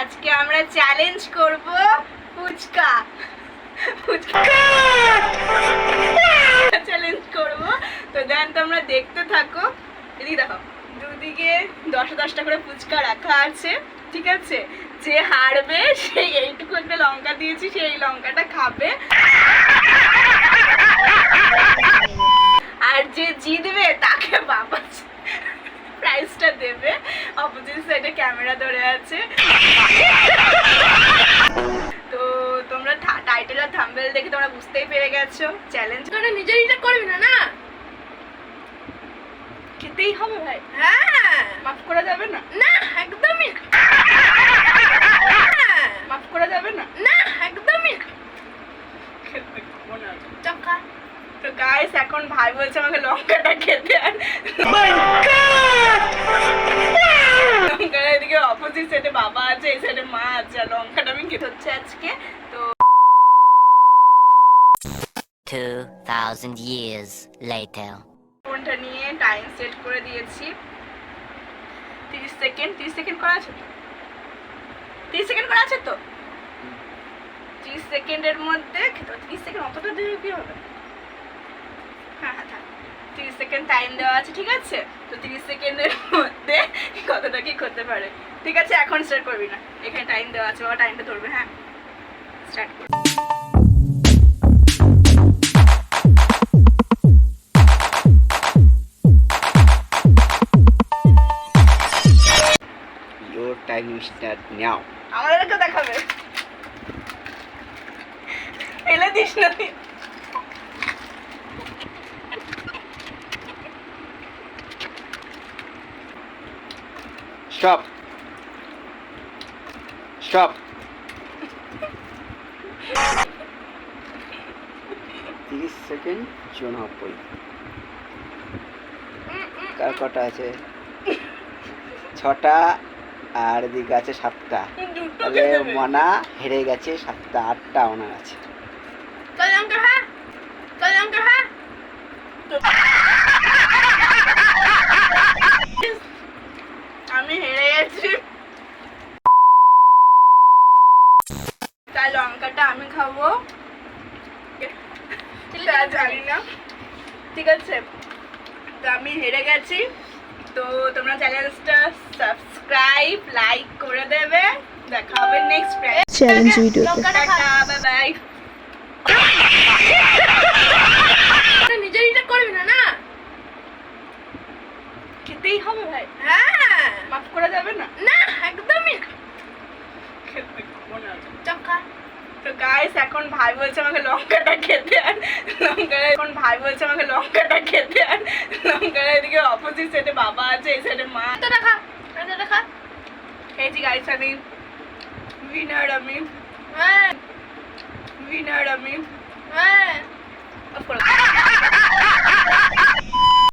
আজকে আমরা চ্যালেঞ্জ করব ফুচকা ফুচকা চ্যালেঞ্জ করব। তো দেন তোমরা দেখতে থাকো। এদিকে দেখো, দুদিকে 10-10টা করে ফুচকা রাখা আছে, ঠিক আছে? যে হারবে সেই এইটুকু একটা লঙ্কা দিয়েছি, সেই লঙ্কাটা খাবে, আর যে জিতবে তাকে বাবা প্রাইজটা দেবে। অপোজিট সাইডে ক্যামেরা ধরে আছে। তো তোমরা টাইটেল আর থাম্বনেল দেখে তোমরা বুঝতেই পেরে গেছো চ্যালেঞ্জ করে নিজের এটা করবি না, না খেতেই হবে ভাই। হ্যাঁ, মাফ করা যাবে না, না একদমই মাফ করা যাবে না, না একদমই চক্কা। তো গাইস এখন ভাই বলছে আমাকে লঙ্কাটা খেতে, আর লঙ্কাটা এদিকে অপোজিট সাইডে বাবা আছে, এই সাইডে মা আছে, আর লঙ্কাটা আমি খেতে হচ্ছে আজকে। তো 2000 years later. ফোনটা নিয়ে টাইম সেট করে দিয়েছি 30 সেকেন্ড। 30 সেকেন্ড করা আছে তো? 30 সেকেন্ড করা আছে তো? 30 সেকেন্ডের মধ্যে 30 সেকেন্ড অতটা দিয়ে কি হবে? হ্যাঁ হ্যাঁ থাক, 30 সেকেন্ড টাইম দেওয়া আছে, ঠিক আছে? তো 30 সেকেন্ডের মধ্যে কতটা কি করতে পারে, ঠিক আছে? এখন স্টার্ট করবি না, এখানে টাইম দেওয়া আছে, বাবা টাইমটা ধরবে। হ্যাঁ স্টার্ট কর। Your time start now. আমাদেরকে দেখাবে, ফেলে দিস না তুই। Stop. Stop. 30 সেকেন্ড 94। কার কটা আছে? 6টা, আর এদিকে আছে 7টা। তাহলে মনা হেরে গেছে 7টা, 8টা ওনার আছে। আমি হেরে গেছি, তাই লঙ্কাটা আমি খাবো, তা জানি না, ঠিক আছে? তো আমি হেরে গেছি। তো তোমরা চ্যানেলটা সাবস্ক্রাইব লাইক করে দেবে। দেখা হবে নেক্সট চ্যালেঞ্জ ভিডিওতে। Bye bye. নিজের এটা করবি না, না খেতেই হবে ভাই। হ্যাঁ, মাফ করা যাবে না, না একদমই চক্কা। তো গাইস এখন ভাই বলছে আমাকে লঙ্কাটা খেতে, আর লঙ্কাটা এখন ভাই বলছে আমাকে লঙ্কাটা খেতে, আর লঙ্কাটা এদিকে অপোজিট সাইডে বাবা আছে, এই সাইডে মা। তো দেখা দেখা খেয়েছি গাইস, আমি উইনার, আমি উইনার, আমি